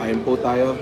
Kain po tayo.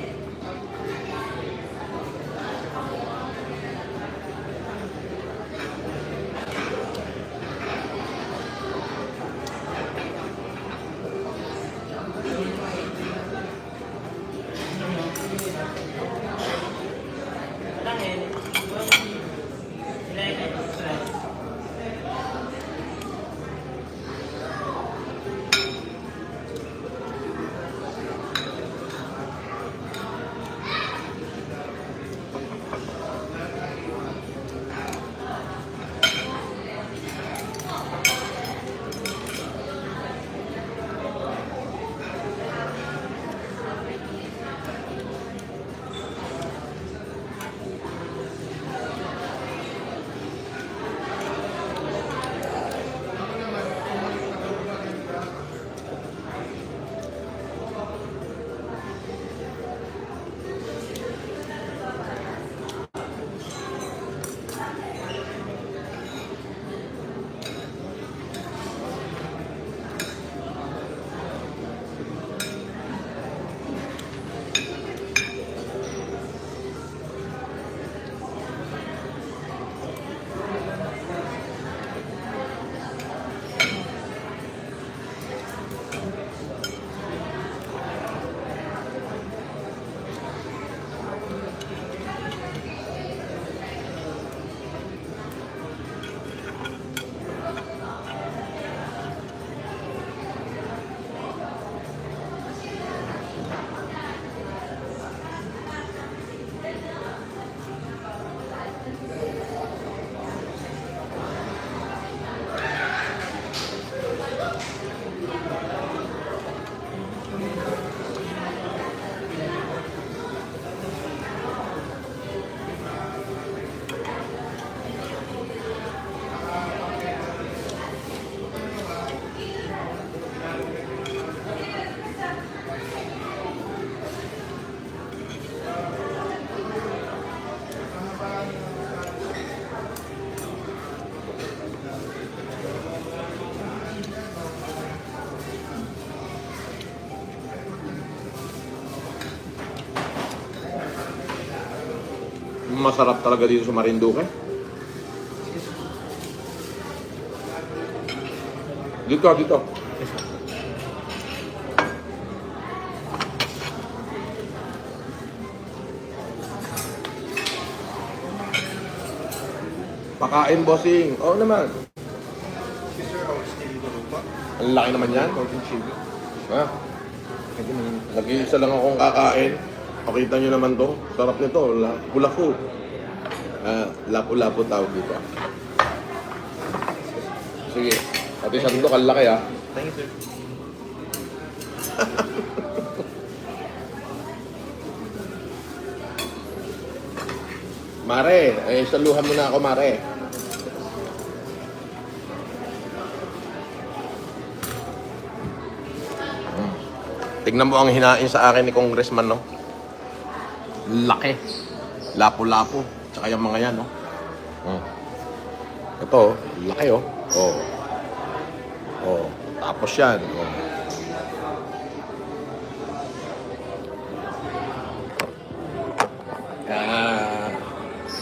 Masarap talaga dito sa Marinduque. Dito. Pakain, bossing. Oo naman. Ang laki naman yan. Ha? Nag-iisa lang akong kakain. Pakita nyo naman to. Sarap nito. Lapu-lapu. Lapu-lapu tawag dito. Sige. Pati sandok, ang laki ah. Thank you, sir. Mare, saluhan mo na ako, Mare. Tignan mo ang hinain sa akin ni Congressman, no? Laki. Lapu-lapu. Tsaka yung mga yan, no? Ito, laki, oh. Oh. Tapos yan, oh.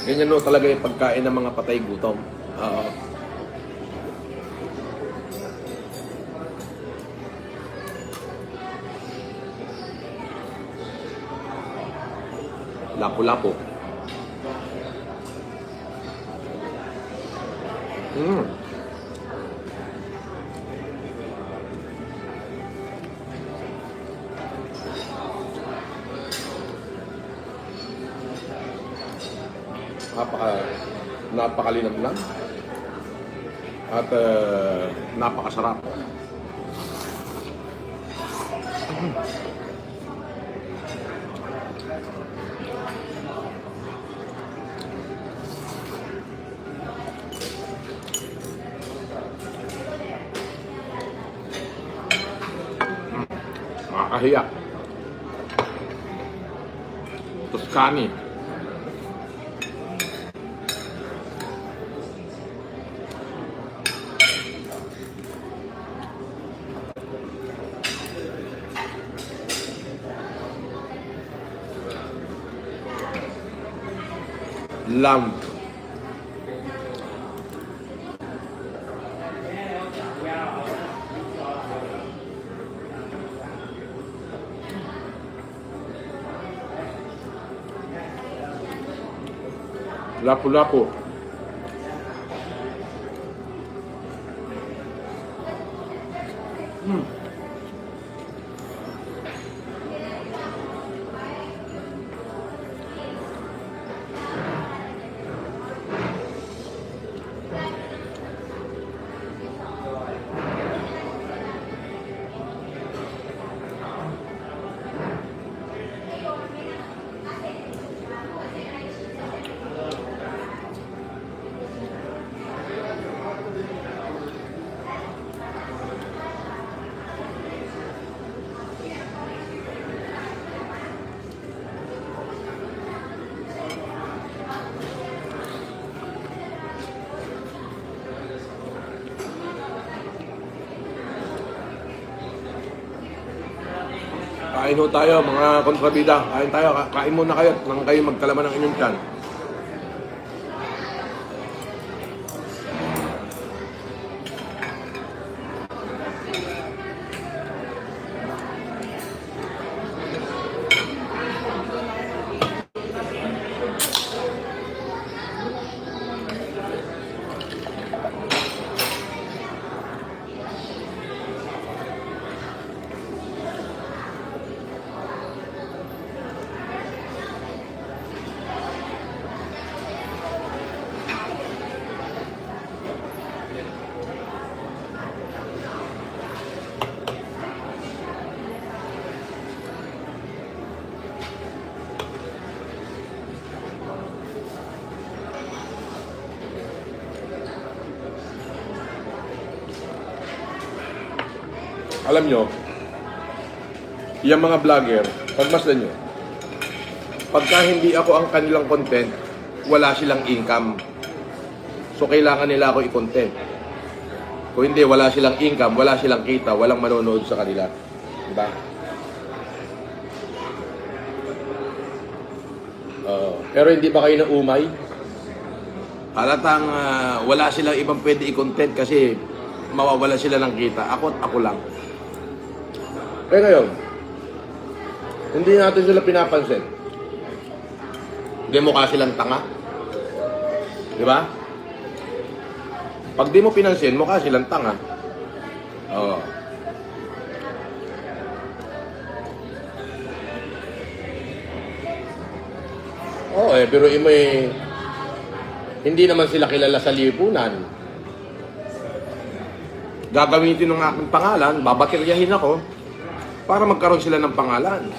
Ganyan no talaga yung pagkain ng mga patay gutom. Lapu-lapu. Napakalinamnam at napakasarap. Makakahiya. Tuscany. Lamb. Lapu-lapu. Kain ho tayo mga kontrabida. Kain tayo. Kain muna kayo nang kayo magkalaman ng inyong tiyan. Alam nyo, yung mga vlogger, pagmasdan nyo, pagka hindi ako ang kanilang content, wala silang income. So, kailangan nila ako i-content. Kung hindi, wala silang income, wala silang kita, walang manonood sa kanila. Diba? Pero hindi ba kayo na umay? Halatang wala silang ibang pwede i-content kasi mawawala sila ng kita. Ako lang. Kaya ngayon, hindi natin sila pinapansin. Hindi mukha silang tanga. Di ba? Pag di mo pinansin, mukha silang tanga. Oo. Oo pero hindi naman sila kilala sa lipunan. Gagamitin ng aking pangalan, babateryahin ako para magkaroon sila ng pangalan.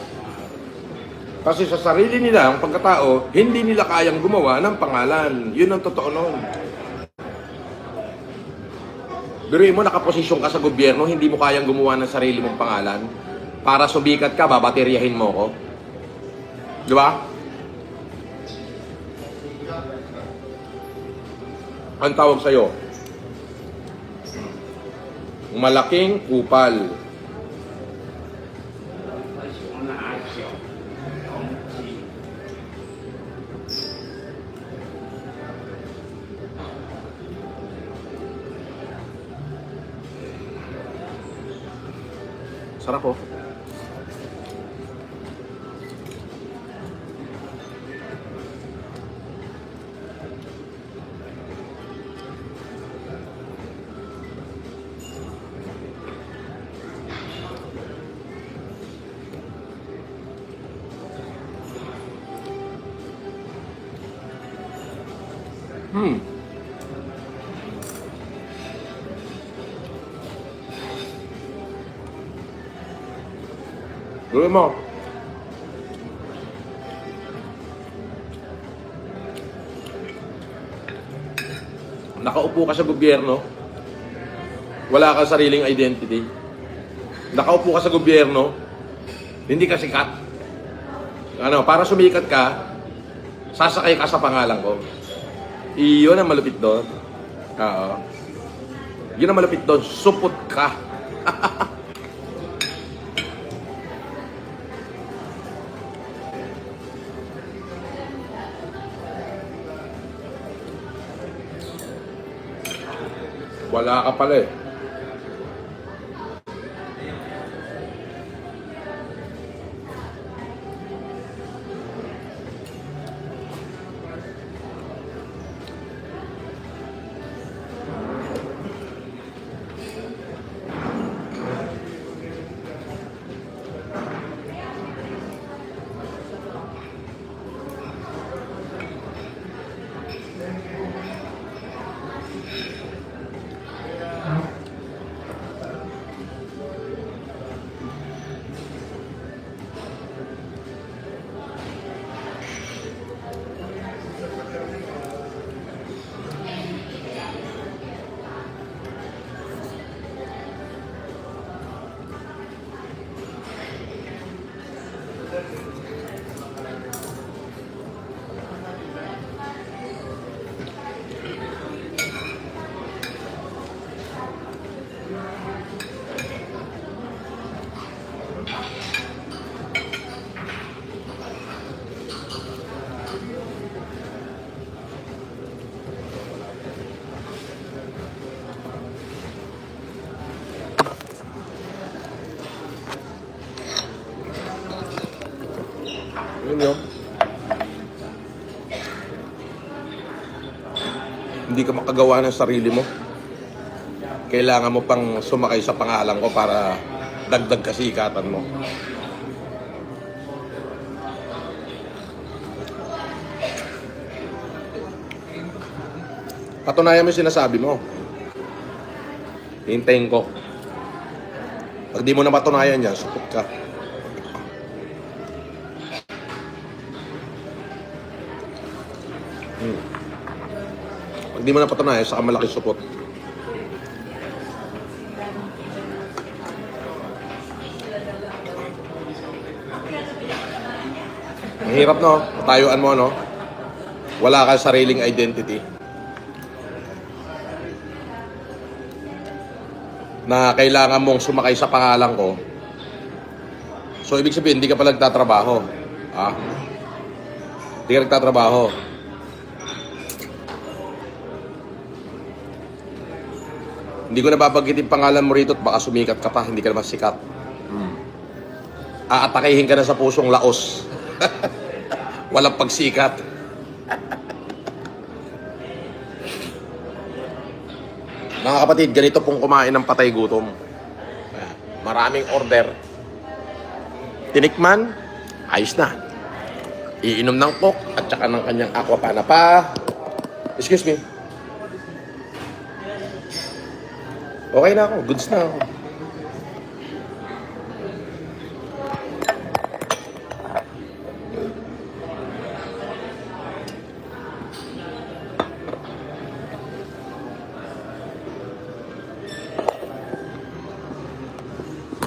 Kasi sa sarili nila, ang pagkatao, hindi nila kayang gumawa ng pangalan. Yun ang totoo nun. Biruin mo, nakaposisyon ka sa gobyerno, hindi mo kayang gumawa ng sarili mong pangalan. Para sumikat ka, babateryahin mo ko. Di ba? Ang tawag sa'yo, malaking kupal. Sarap po. Gawin mo. Nakaupo ka sa gobyerno, wala kang sariling identity. Nakaupo ka sa gobyerno, hindi ka sikat. Para sumikat ka, sasakay ka sa pangalan ko. Iyon ang malupit doon. Oo. Yun ang malupit doon, supot ka. Wala ka pala eh. Yun yun. Hindi ka makagawa ng sarili mo. Kailangan mo pang sumakay sa pangalan ko para dagdag kasikatan mo. Patunayan mo yung sinasabi mo. Hintayin ko. Pag di mo na patunayan yan, supot ka. Pag di mo na patunayan, saka malaki supot. Ang hirap, no? Patayuan mo, no? Wala kang sariling identity. Na kailangan mong sumakay sa pangalan ko. So, ibig sabihin, hindi ka pa nagtatrabaho. Ah? Hindi ka nagtatrabaho. Hindi ko nababanggitin pangalan mo rito at baka sumikat ka pa, hindi ka naman sikat. Aatakihin ka na sa pusong laos. Walang pagsikat. Mga kapatid, ganito pong kumain ng patay gutom. Maraming order. Tinikman, ayos na. Iinom ng coke at saka ng kanyang aqua panapa. Excuse me. Okay na ako, goods na ako.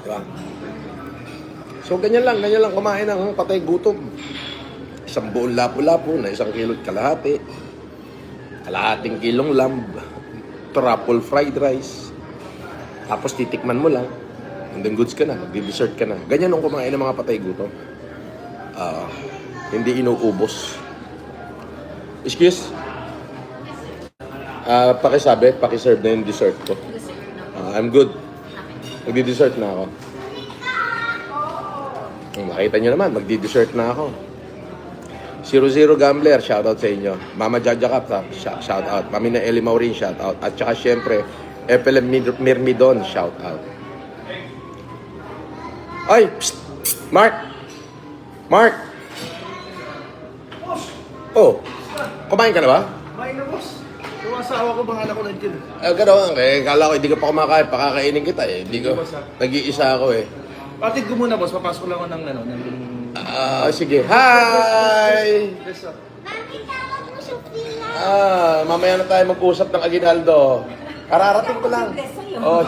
Diba? So ganyan lang kumain ng patay gutom. Isang buong lapu-lapu na 1 kilo't kalahati. Kalahating kilong lamb. Truffle fried rice. Tapos titikman mo lang. And then goods ka na, magdi-dessert ka na. Ganyan nung kumain ng mga patay gutom. Hindi inuubos. Excuse? Pakisabi, pakiserve na yung dessert ko. I'm good. Magdi-dessert na ako. Makita nyo naman, magdi-dessert na ako. 00 Gambler, shoutout sa inyo. Mama Jaja Kap, shoutout. Mami na Eli Maurin, shoutout. At saka syempre, FLM Mirmidon, shoutout. Ay! Psst! Mark! Mark! Oh! Kumain ka na ba? Kumain na, boss. Yung asawa ko, bahala ko lang dyan. Gano'n eh. Kala ko hindi ka pa kumakain. Pakakainin kita eh. Hindi ko. Nag-iisa ako eh. Patid ko muna, boss. Papasok lang ako ng ano. Sige. Hi! Yes, sir. Mamaya na tayo mag-usap ng aginaldo. Kararating ko lang.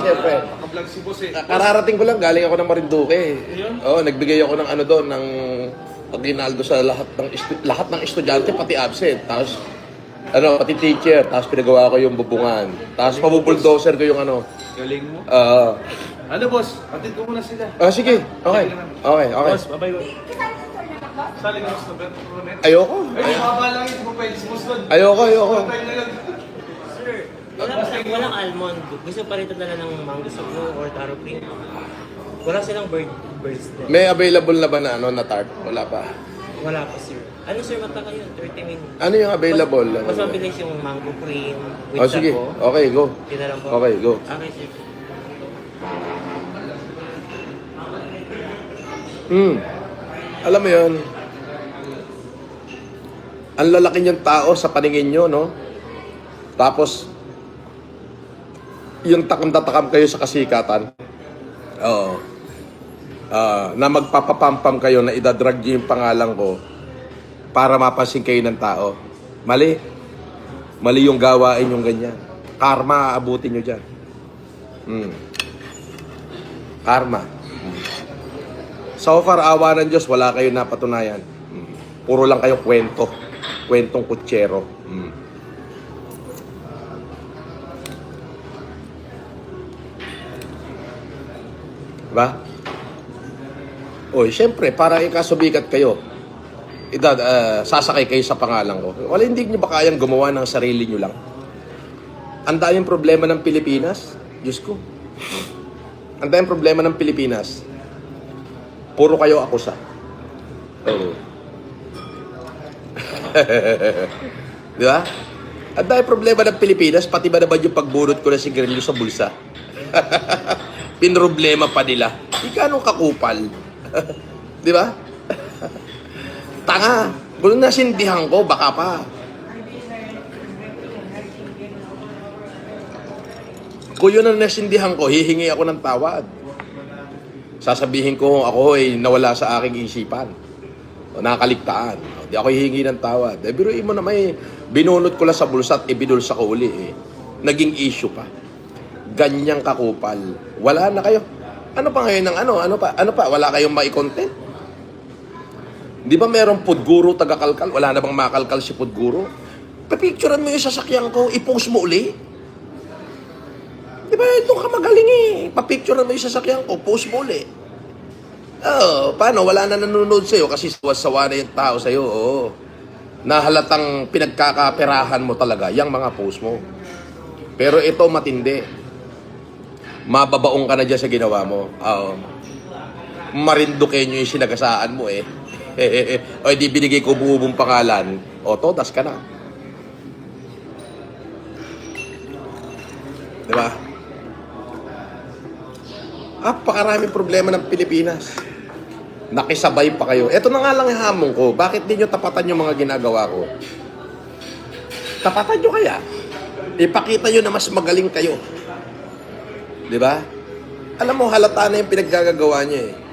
Siyempre. Nakablog si boss eh. Kararating ko lang. Galing ako ng Marinduque. Nagbigay ako ng doon, ng aginaldo sa lahat ng estudyante, pati absent. Tapos, pati teacher. Tapos pinagawa ko yung bubungan. Tapos pabubuldoser ko yung Galing mo. Ano, boss? Patid ko muna sila. Sige. Okay. Boss, bye-bye, boss. Sali ka, boss, na Ayoko. Ay, mababa lang yun. Di mo pwede si boss doon. Ayoko. Tayo na lang. Sir. Walang almond. Gusto pa rin dala ng mango sugo or taro cream. Wala silang birds din. May available na ba na ano na tart? Wala pa. Wala pa, sir. Ano, sir, mata kayo? 30 minutes. Ano yung available? Mas mabilis yung mango cream with Oh, sige. sago. Okay, go. Tinalang po. Okay, go. Okay, sir. Alam mo yun, ang lalaki niyong tao sa paningin nyo, no? Tapos, yung takam-tatakam kayo sa kasikatan. Oo. Na magpapapampam kayo na idadrag niyo yung pangalan ko para mapansin kayo ng tao. Mali. Mali yung gawain yung ganyan. Karma, aabutin nyo dyan. Karma. So far, awa ng Diyos, wala kayo napatunayan. Puro lang kayo kwento. Kwentong kutsero. Diba? Oy, syempre, para ikasubikat kayo, sasakay kayo sa pangalan ko. Wala, hindi nyo ba kayang gumawa ng sarili nyo lang? Ang daming problema ng Pilipinas. Diyos ko. Ang daming problema ng Pilipinas. Puro kayo akusa. Oo. Di ba? Ang daming problema ng Pilipinas, pati ba naman yung pagbunot ko na sigarilyo sa bulsa? Pinroblema pa nila. Di ka anong kakupal. Di ba? Tanga. Kung nasindihan ko, baka pa. Kung yun ang nasindihan ko, hihingi ako ng tawad. Sasabihin ko ako ay nawala sa aking isipan. O nakaligtaan. O, di ako hihingi ng tawad. Biruin mo naman binunot ko lang sa bulsa at ibinulsa ko uli Naging issue pa. Ganyang kakupal. Wala na kayo. Ano pa ngayon ng ano? Ano pa? Wala kayong mai-content? Di ba merong food guru taga-kalkal? Wala na bang makalkal si food guru? Papicturean mo yung sasakyan ko, i-post mo uli. Di ba, ito ka magaling Papicturean mo yung sasakyan ko, post mo uli. Paano? Wala na nanonood sa'yo kasi sawa na yung tao sa'yo. Nahalatang pinagkakaperahan mo talaga yung mga post mo. Pero ito matindi. Mababaong ka na dyan sa ginawa mo. Marindukenyo yung sinagasaan mo O di binigay ko buong pangalan. O, todas ka na. Diba? Napakaraming problema ng Pilipinas. Nakisabay pa kayo. Ito na nga lang yung hamon ko. Bakit di nyo tapatan yung mga ginagawa ko? Tapatan nyo kaya. Ipakita nyo na mas magaling kayo. Diba? Alam mo, halata na yung pinaggagawa nyo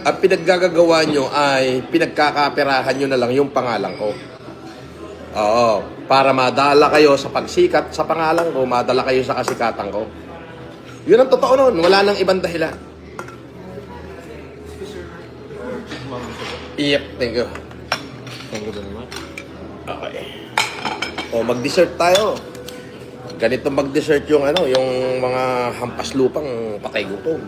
Ang pinaggagawa nyo ay pinagkakaperahan nyo na lang yung pangalan ko. Oo. Para madala kayo sa pagsikat sa pangalan ko, madala kayo sa kasikatan ko. Yun ang totoo nun. Wala nang ibang dahilan. Yep, thank you. Thank you very much. Okay. O, mag-dessert tayo. Ganito mag-dessert yung yung mga hampas lupang patay gutom.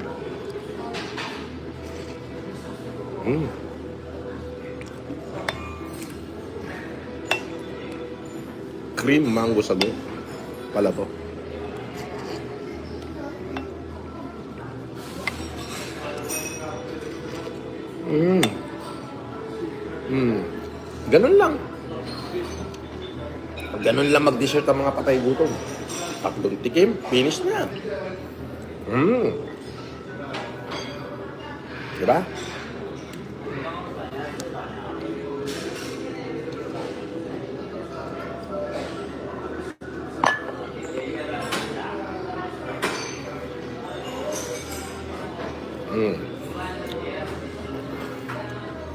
Cream mango sago. Pala to. Ganun lang. Ganun lang mag-dessert ang mga patay gutom. Tatlong tikim, finish na. Diba?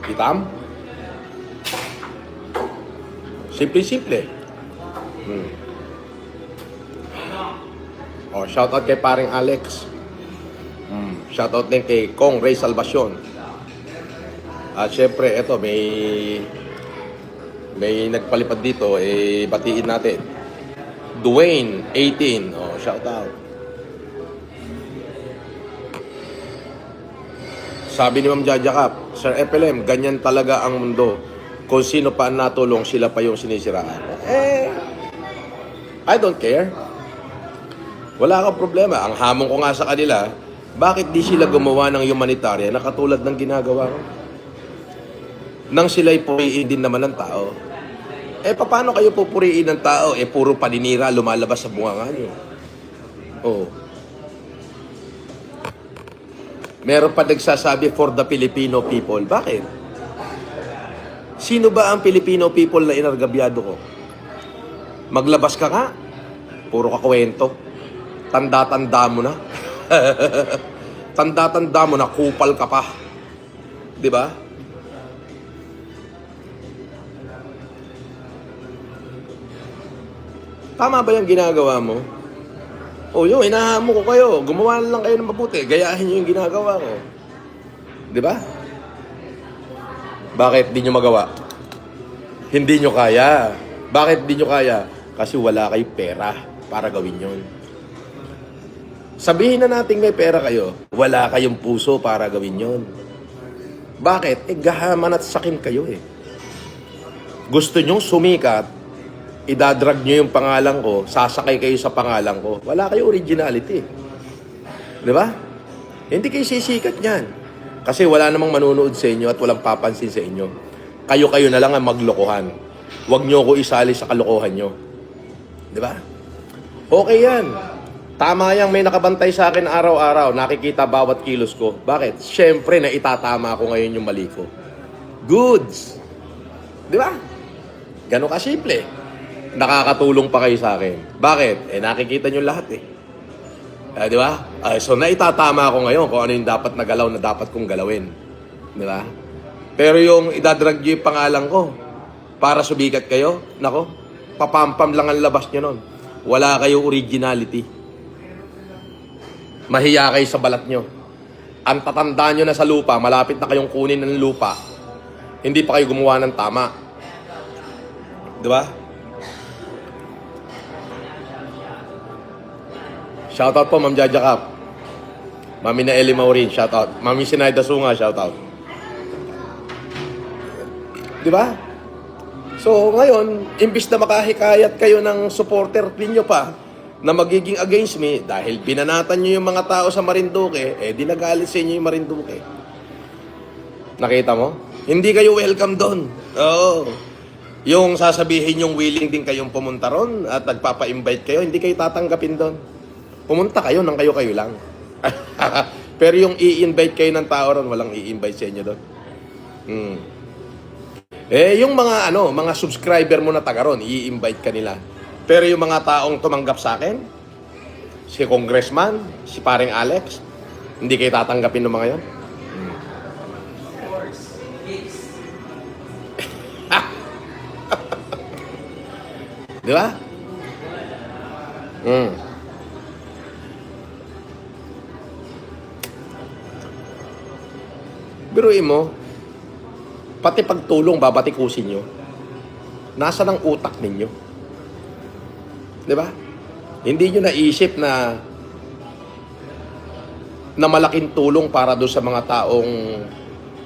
Itam? Simple-simple. Shoutout kay paring Alex. Shoutout din kay Kong Ray Salvacion. At syempre, eto, may nagpalipad dito, batiin natin. Dwayne, 18. Shoutout. Sabi ni Ma'am Jaja Cap, Sir FLM, ganyan talaga ang mundo. Kung sino pa ang natulong, sila pa yung sinisiraan. I don't care. Wala kang problema. Ang hamon ko nga sa kanila, bakit di sila gumawa ng humanitarian na katulad ng ginagawa ko? Nang sila'y puriin din naman ng tao. Paano kayo pupuriin ng tao? Puro paninira lumalabas sa bunganga nyo. Oh. Meron pa nagsasabi for the Filipino people. Bakit? Sino ba ang Filipino people na inargabyado ko? Maglabas ka nga. Puro ka kwento. Tanda-tanda mo na. Tanda-tanda mo na, kupal ka pa. Di ba? Tama ba yung ginagawa mo? O yun, hinahamo ko kayo. Gumawa na lang kayo ng mabuti. Gayahin nyo yung ginagawa ko. Di ba? Bakit di nyo magawa? Hindi nyo kaya. Bakit di nyo kaya? Kasi wala kayong pera para gawin yun. Sabihin na natin may pera kayo, wala kayong puso para gawin yun. Bakit? Gahaman at sakim kayo eh. Gusto nyong sumikat, idadrag nyo yung pangalan ko, sasakay kayo sa pangalan ko. Wala kayo originality. Di ba? Hindi kayo sisikat yan. Kasi wala namang manunood sa inyo at walang papansin sa inyo. Kayo-kayo na lang ang maglokohan. Huwag nyo ko isali sa kalokohan nyo. Di ba? Okay yan. Tama yang may nakabantay sa akin araw-araw. Nakikita bawat kilos ko. Bakit? Siyempre na itatama ko ngayon yung mali ko. Goods. Di ba? Ganun ka simple. Nakakatulong pa kayo sa akin. Bakit? Nakikita nyo lahat eh. Di ba? So naitatama ko ngayon kung ano yung dapat na galaw na dapat kong galawin. Di ba? Pero yung idadrag nyo yung pangalan ko para subikat kayo, nako, papampam lang ang labas nyo nun. Wala kayo originality. Mahiya kayo sa balat nyo. Ang tatanda nyo na sa lupa, malapit na kayong kunin ng lupa. Hindi pa kayo gumawa ng tama. Di ba? Shoutout po, Ma'am Jaja Cap. Mami na Eli Maurin, shoutout. Mami Sinayda Sunga, shoutout. Di ba? So, ngayon, imbis na makahikayat kayo ng supporter ninyo pa na magiging against me, dahil binanatan nyo yung mga tao sa Marinduque, di nagalit sa inyo yung Marinduque. Nakita mo? Hindi kayo welcome doon. Oo. Yung sasabihin yung willing din kayong pumunta ron at nagpapa-invite kayo, hindi kayo tatanggapin doon. Pumunta kayo nang kayo-kayo lang. Pero yung i-invite kayo ng tao ron, walang i-invite sa inyo doon. Yung mga mga subscriber mo na taga ron, i-invite ka nila. Pero yung mga taong tumanggap sa akin, si Congressman, si paring Alex, hindi kayo tatanggapin ng mga yon. Di ba? Biruin mo, pati pagtulong babatikusin nyo. Nasa ng utak ninyo. Di ba? Hindi nyo naisip na malaking tulong para doon sa mga taong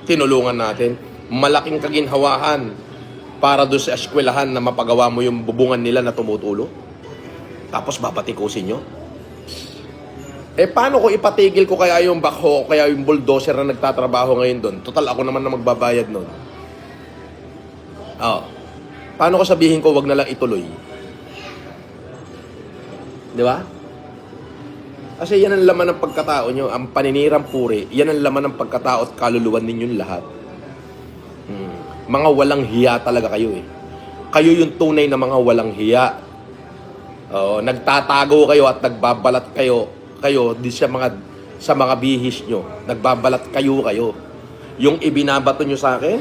tinulungan natin. Malaking kaginhawahan para doon sa eskwelahan na mapagawa mo yung bubungan nila na tumutulo. Tapos babatikusin nyo. Paano ko ipatigil ko kaya yung backhoe, kaya yung bulldozer na nagtatrabaho ngayon doon? Total, ako naman na magbabayad nun. Paano ko sabihin ko, wag na lang ituloy? Di ba? Kasi yan ang laman ng pagkatao nyo. Ang paninirang puri, yan ang laman ng pagkatao at kaluluwan ninyong lahat. Mga walang hiya talaga kayo eh. Kayo yung tunay na mga walang hiya. Nagtatago kayo at nagbabalat kayo di sa mga bihis nyo. Nagbabalat kayo. Yung ibinabato nyo sa akin,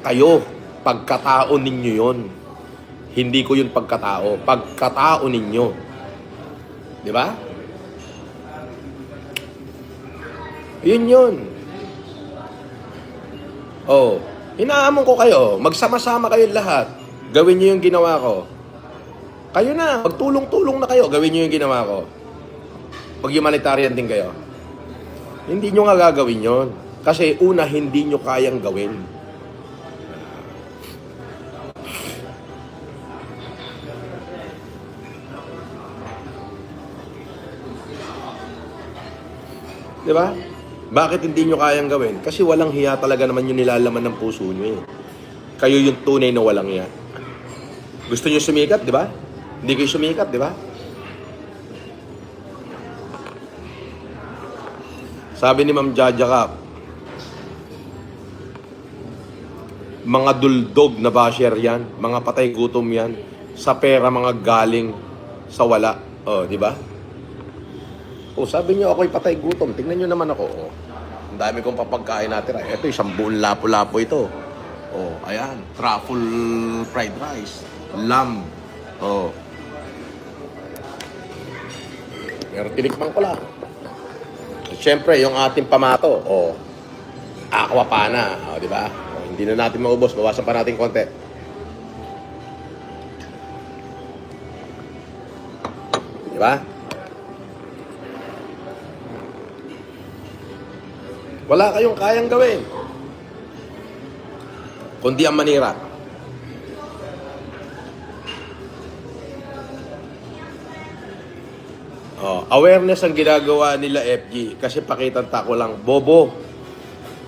kayo, pagkatao ninyo yon. Hindi ko yun pagkatao. Pagkatao ninyo. Di ba? Yun. Inaamon ko kayo. Magsama-sama kayo lahat. Gawin nyo yung ginawa ko. Kayo na. Magtulong-tulong na kayo. Gawin nyo yung ginawa ko. Pag-humanitarian din kayo. Hindi nyo nga gagawin yon. Kasi una, hindi nyo kayang gawin. Di ba? Bakit hindi nyo kayang gawin? Kasi walang hiya talaga naman yung nilalaman ng puso nyo eh. Kayo yung tunay na walang hiya. Gusto nyo sumikat, di ba? Hindi kayo sumikat, di ba? Sabi ni Ma'am Jaja Cap, mga duldog na basher yan, mga patay gutom yan, sa pera mga galing sa wala. Oh, di ba? O, sabi niyo ako'y patay gutom. Tingnan niyo naman ako. Oh, ang dami kong papagkain natira. Ito, isang buong lapo-lapo ito. Oh, ayan. Truffle fried rice. Lamb. Oh. Pero tinikman ko lang. Siyempre, yung ating pamato. Oh. Aqua pa na. Oh, di ba? Oh, hindi na natin maubos. Bawasan pa natin konti. Di ba? Wala kayong kayang gawin. Kundi ang manira. Oh, awareness ang ginagawa nila FG. Kasi pakitanta ko lang, bobo.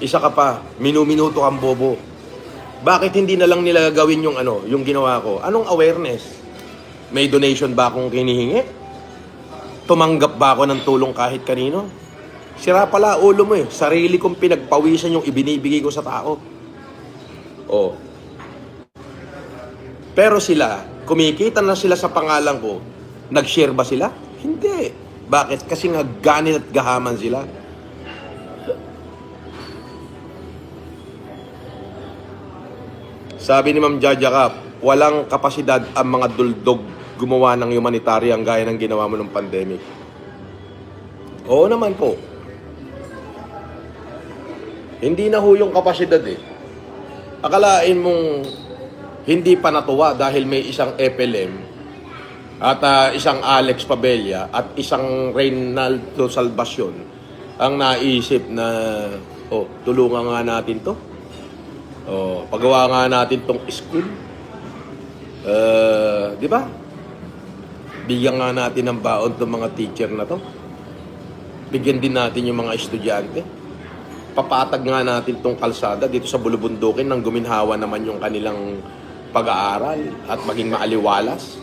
Isa ka pa, minuminuto kang bobo. Bakit hindi na lang nila gawin yung yung ginawa ko? Anong awareness? May donation ba akong hinihingi? Tumanggap ba ako ng tulong kahit kanino? Sira pala ulo mo eh. Sarili kong pinagpawisan yung ibinibigay ko sa tao. Oh. Pero sila, kumikita na sila sa pangalan ko. Nag-share ba sila? Hindi. Bakit? Kasi nga ganit at gahaman sila. Sabi ni Ma'am Jaja Cap, walang kapasidad ang mga duldog gumawa ng humanitarian gaya ng ginawa mo ng pandemic. Oo naman po. Hindi na ho yung kapasidad eh. Akalain mong hindi pa natuwa dahil may isang FLM at isang Alex Pabella at isang Reynaldo Salvacion ang naisip na tulungan nga natin to. Pagawa nga natin tong school. Di ba? Bigyan nga natin ng baon tong mga teacher na to. Bigyan din natin yung mga estudyante. Papatag nga natin tong kalsada dito sa Bulubundukin nang guminhawa naman yung kanilang pag-aaral at maging maaliwalas.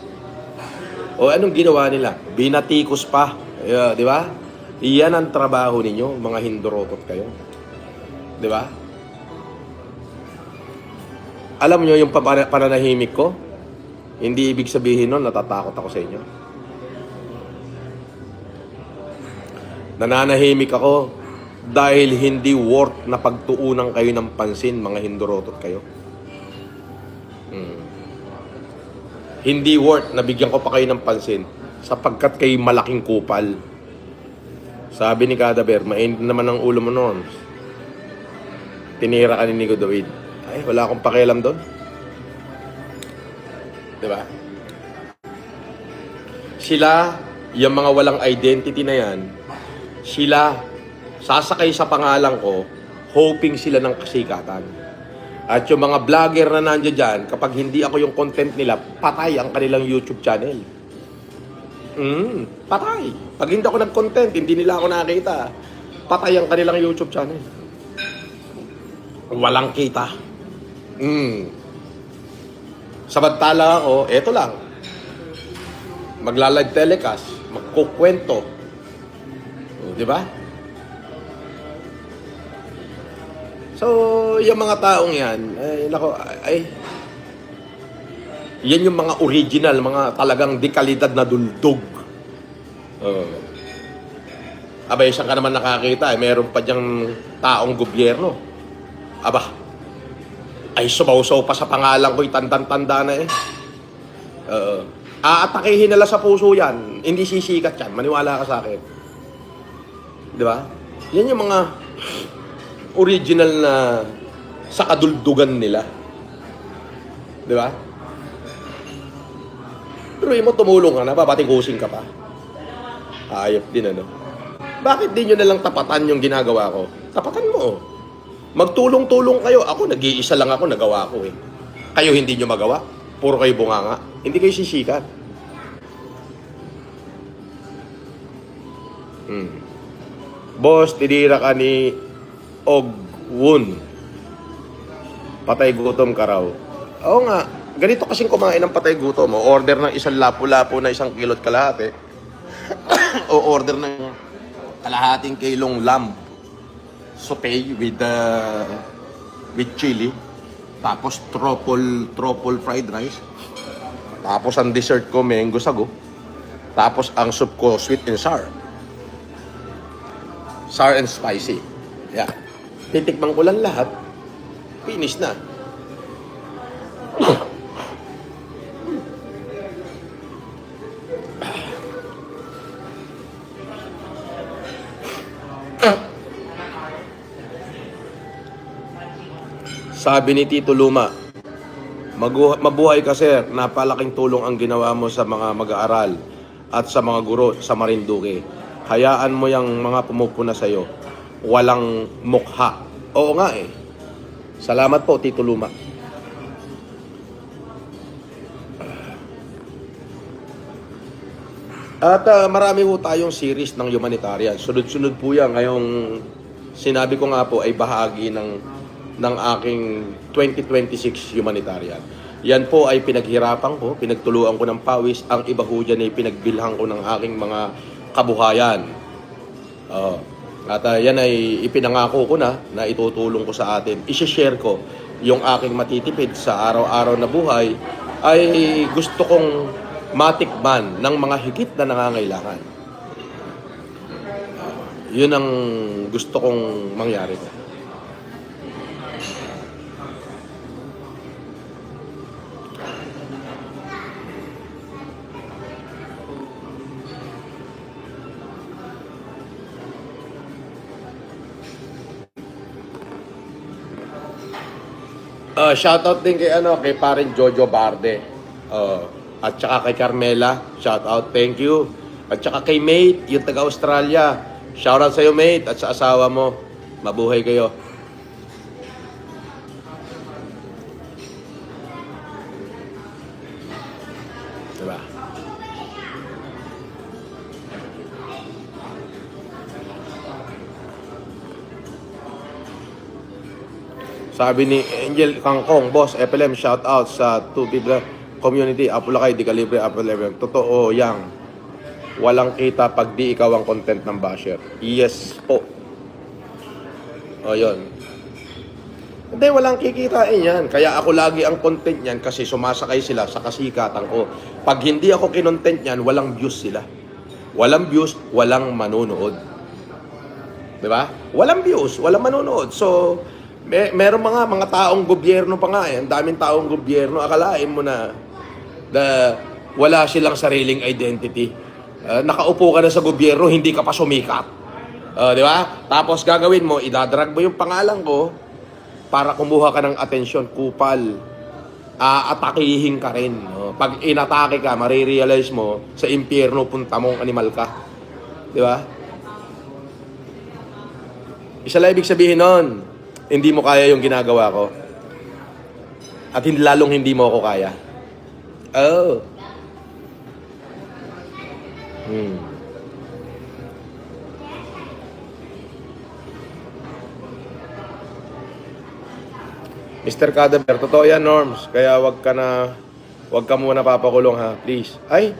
O anong ginawa nila? Binatikos pa. Di ba? Iyan ang trabaho ninyo, mga hindorotot kayo. Di ba? Alam nyo yung pananahimik ko? Hindi ibig sabihin nun, natatakot ako sa inyo. Nananahimik ako dahil hindi worth na pagtuunan kayo ng pansin, mga hindorotot kayo. Hindi worth na bigyan ko pa kayo ng pansin sapagkat kayo malaking kupal. Sabi ni Cadaver, mainit naman ang ulo mo noon. Tinira ka ni Nico David. Ay, wala akong pakialam doon. Diba? Sila, yung mga walang identity na yan, sila, sasakay sa pangalan ko, hoping sila ng kasikatan. At yung mga vlogger na nandiyan dyan, kapag hindi ako yung content nila, patay ang kanilang YouTube channel. Patay. Pag hindi ako nag-content, hindi nila ako nakita, patay ang kanilang YouTube channel. Walang kita. Samantala ako, eto lang. Magla-live telecast, magkukwento. Di ba? So, yung mga taong yan, yan yung mga original, mga talagang dekalidad na duldog. Abay, saan ka naman nakakita? Meron pa diyang taong gobyerno. Aba, ay sumaw-saw pa sa pangalan ko'y tandang-tanda na eh. Aatakihin nila sa puso yan. Hindi sisikat yan. Maniwala ka sa akin. Di ba? Yan yung mga original na sa kaduldugan nila. Di ba? Pero mo tumulong ka na, papatingkusin ka pa. Ayop din ano. Bakit di nyo nalang tapatan yung ginagawa ko? Tapatan mo. Magtulong-tulong kayo. Ako, nag-iisa lang ako, nagawa ko eh. Kayo hindi nyo magawa. Puro kayo bunganga. Hindi kayo sisikat. Boss, tinira ka ni Ogwun. Patay gutom ka raw. Oo nga, ganito kasing kumain ng patay gutom. O order ng isang lapu-lapu na 1 kilot kalahati. O order ng kalahating kilong lamb sauté with chili. Tapos truffle fried rice. Tapos ang dessert ko, mango sago. Tapos ang soup ko, sweet and sour. Sour and spicy. Yeah. Titikman ko lang lahat. Finish na. Sabi ni Tito Luma, mabuhay ka sir, napalaking tulong ang ginawa mo sa mga mag-aaral at sa mga guro sa Marinduque. Hayaan mo yung mga pumupuna sa'yo. Walang mukha. Oo nga eh. Salamat po, Tito Luma. At marami po tayong series ng humanitarian. Sunod-sunod po yan. Ngayong sinabi ko nga po ay bahagi ng aking 2026 humanitarian. Yan po ay pinaghirapan ko, pinagtuluan ko ng pawis. Ang iba ho dyan ay pinagbilhan ko ng aking mga kabuhayan. At yan ay ipinangako ko na itutulong ko sa atin. I-share ko yung aking matitipid sa araw-araw na buhay ay gusto kong matikman ng mga higit na nangangailangan. Yun ang gusto kong mangyari ko. Shoutout din kay paring Jojo Barde. At saka kay Carmela, shoutout, thank you. At saka kay Mate, yung taga-Australia. Shoutout sa'yo, Mate, at sa asawa mo. Mabuhay kayo. Diba? Sabi ni Angel Kangkong, Boss, FLM, shout out sa 2 people community, Apulacay, Di Calibre, FLM. Totoo yang walang kita pag di ikaw ang content ng basher. Yes po. O yun. Hindi, walang kikitain yan. Kaya ako lagi ang content yan kasi sumasakay sila sa kasikatan ko. Pag hindi ako kinontent yan, walang views sila. Walang views, walang manonood. Diba? Walang views, walang manonood. So, meron mga taong gobyerno pa nga eh. Ang daming taong gobyerno. Akalain mo na wala silang sariling identity. Nakaupo ka na sa gobyerno, hindi ka pa sumikat. Di ba? Tapos gagawin mo, idadrag mo yung pangalan ko para kumuha ka ng atensyon, kupal. Atakihin ka rin. Pag inatake ka, marirealize mo, sa impyerno punta mong animal ka. Di ba? Isa lang ibig sabihin nun, hindi mo kaya yung ginagawa ko. At lalong hindi mo ako kaya. Oh. Mr. Cadaver, totoo yan, Norms. Kaya wag ka muna papakulong ha, please. Ay,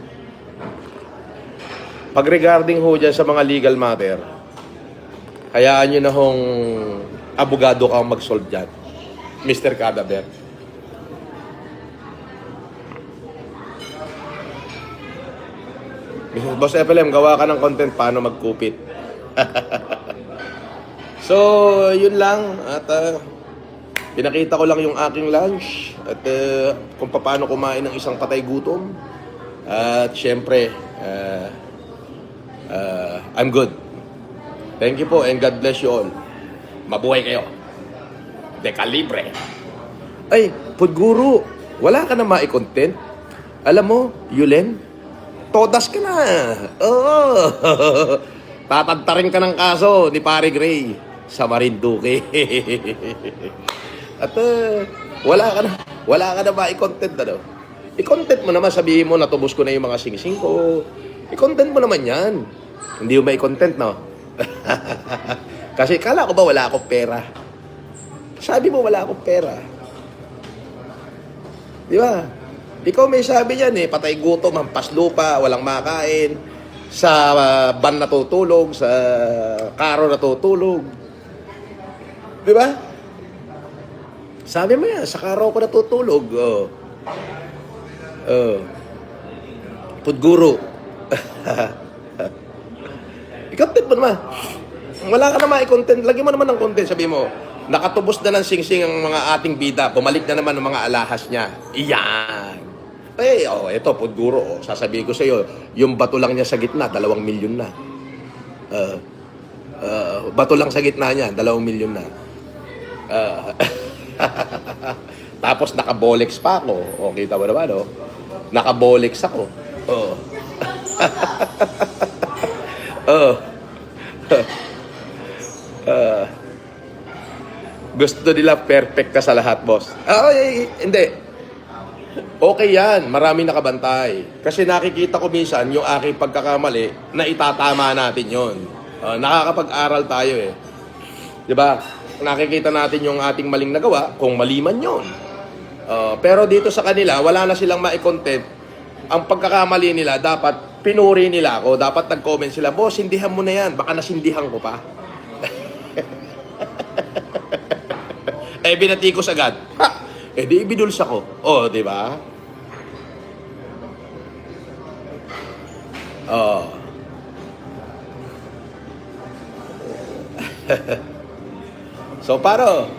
pag regarding ho dyan sa mga legal matter, hayaan nyo na hong abogado ka mag-solve dyan, Mr. Cadaver. Boss FLM, gawa ka ng content paano magkupit. So, yun lang. At pinakita ko lang yung aking lunch. At kung paano kumain ng isang patay gutom. At syempre, I'm good. Thank you po and God bless you all. Mabuhay kayo. De Calibre. Ay, Food Guru, wala ka na mai-content? Alam mo, Yulen, todas ka na. Oo. Tatantarin ka ng kaso ni Pare Gray sa Marinduque. At wala ka na mai-content na daw. I-content mo naman, sabihin mo, natubos ko na yung mga sing-sing ko. I-content mo naman yan. Hindi mo mai-content, no? Kasi kala ko ba wala akong pera? Sabi mo wala akong pera. Di ba? Ikaw may sabi yan eh, patay gutom, hampas lupa, walang makain, sa van natutulog, sa karo natutulog. Di ba? Sabi mo yan, sa karo ko natutulog. Oh. Oh. Pudguro. I-content mo naman. Wala ka na ma-content. Lagi mo naman ng content. Sabi mo, nakatubos na ng singsing ang mga ating bida. Bumalik na naman ng mga alahas niya. Iyan. Eh, oh, ito, Pudguro. Oh. Sasabihin ko sa iyo, yung bato lang niya sa gitna, 2 milyon na. Bato lang sa gitna niya, 2 milyon na. Tapos nakabolex pa ako. O, kita mo naman, oh. Nakabolex ako. Oh. Oh. Gusto nila perfect ka sa lahat, boss. Hindi. Okay yan. Maraming nakabantay. Kasi nakikita ko minsan yung aking pagkakamali na itatama natin yon. Nakakapag-aral tayo eh. Diba? Nakikita natin yung ating maling nagawa kung mali man yun. Pero dito sa kanila, wala na silang ma-content. Ang pagkakamali nila, dapat pinuri nila ako. Dapat nag-comment sila, boss, sindihan mo na yan. Baka nasindihan ko pa. Eh, binatikos agad. Ha! Eh, di ibiduls ako. Oh, di ba? Oh. So, paro?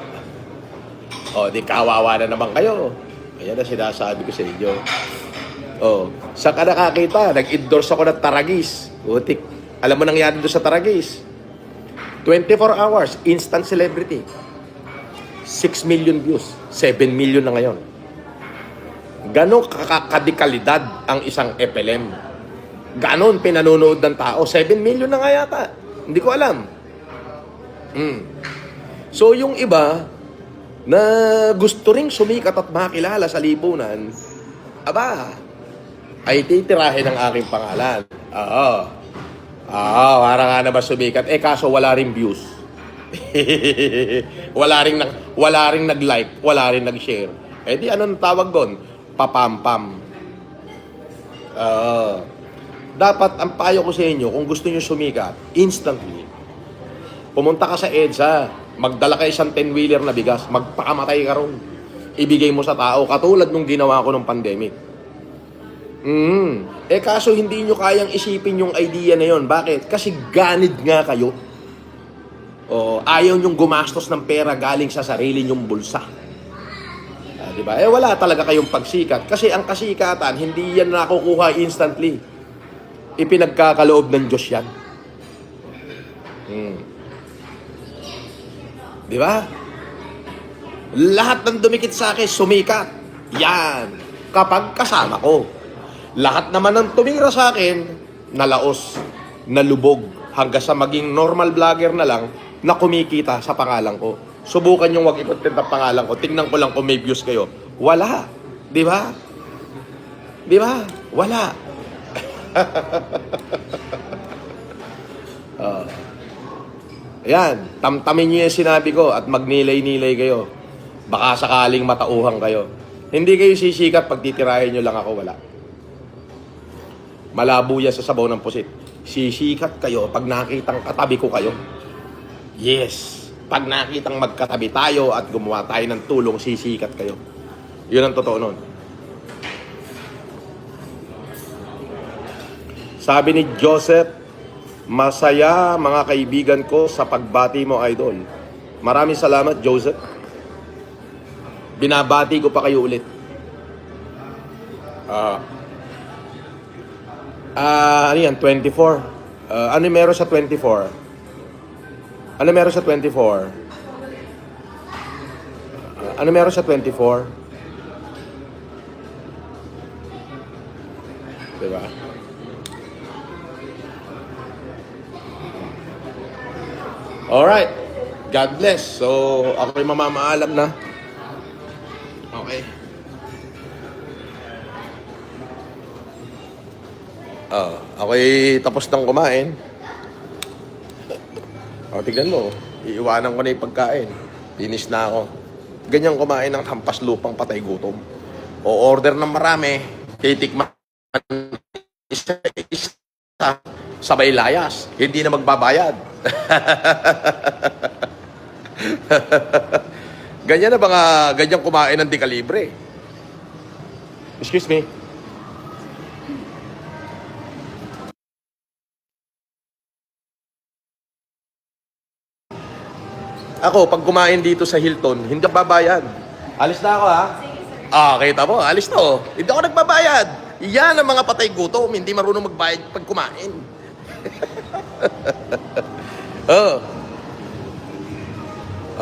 Oh, di kawawa na naman kayo. Ayan na sinasabi ko sa inyo. Oh, saan ka nakakita? Nag-endorse ako ng Taragis. Utik. Alam mo nangyari doon sa Taragis? 24 hours, instant celebrity. 6 million views. 7 million na ngayon. Ganon kadikalidad ang isang FLM. Ganon pinanonood ng tao. 7 million na nga yata. Hindi ko alam. So, yung iba na gusto ring sumikat at makilala sa lipunan, aba, ay titirahin ang aking pangalan. Para nga na ba sumikat? Eh, kaso wala ring views. wala ring nag-like, wala ring nag-share. Eh, di anong tawag doon? Papampam. Dapat, ang payo ko sa inyo, kung gusto nyo sumikat, instantly, pumunta ka sa EDSA, magdala ka isang 10-wheeler na bigas, magpakamatay ka ron. Ibigay mo sa tao, katulad nung ginawa ko nung pandemic. Eh kaso hindi nyo kayang isipin yung idea na yon. Bakit? Kasi ganid nga kayo. Ayaw nyong gumastos ng pera galing sa sarili nyong bulsa. Diba? Eh wala talaga kayong pagsikat. Kasi ang kasikatan, hindi yan nakukuha instantly. Ipinagkakaloob ng Diyos yan. Diba? Lahat ng dumikit sa akin, sumikat. Yan. Kapag kasama ko. Lahat naman ng tumira sa akin, nalaos, nalubog, hanggang sa maging normal vlogger na lang, na kumikita sa pangalan ko. Subukan yung wag i-content ang pangalan ko. Tingnan ko lang kung may views kayo. Wala. Di ba? Di ba? Wala. Ayan. Tamtamin nyo yung sinabi ko at magnilay-nilay kayo. Baka sakaling matauhan kayo. Hindi kayo sisikat pag titirahin nyo lang ako. Wala. Malabo yan sa sabaw ng pusit. Sisikat kayo pag nakitang katabi ko kayo. Yes. Pag nakitang magkatabi tayo at gumawa tayo ng tulong, sisikat kayo. Yun ang totoo nun. Sabi ni Joseph, masaya mga kaibigan ko sa pagbati mo, idol. Maraming salamat, Joseph. Binabati ko pa kayo ulit. Ano yan? 24. Ano meron sa 24? Ano meron sa 24? Ano meron sa 24? Diba? Alright. God bless. So, ako'y mamamaalam na. Okay. Ako'y tapos nang kumain. O, tignan mo. Iiwanan ko na yung pagkain. Linis na ako. Ganyan kumain ng hampas lupang patay gutom. O order ng marami, titikman isa-isa, sabay layas. Hindi na magbabayad. Ganyan na ba ganyan kumain ng di kalibre? Excuse me. Ako, pag kumain dito sa Hilton, hindi ako babayad. Alis na ako, ha? Kita mo, alis na ako. Hindi ako nagbabayad. Yan ang mga patay gutom, hindi marunong magbayad pag kumain. Oh.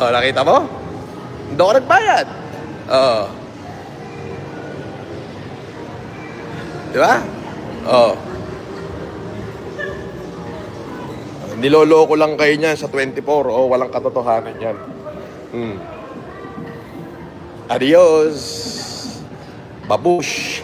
Oh, nakita mo? Hindi ako nagbayad. Oh. Di ba? Oh. Niloloko lang kayo niyan sa 24. Oh, walang katotohanan yan. Adios. Babush.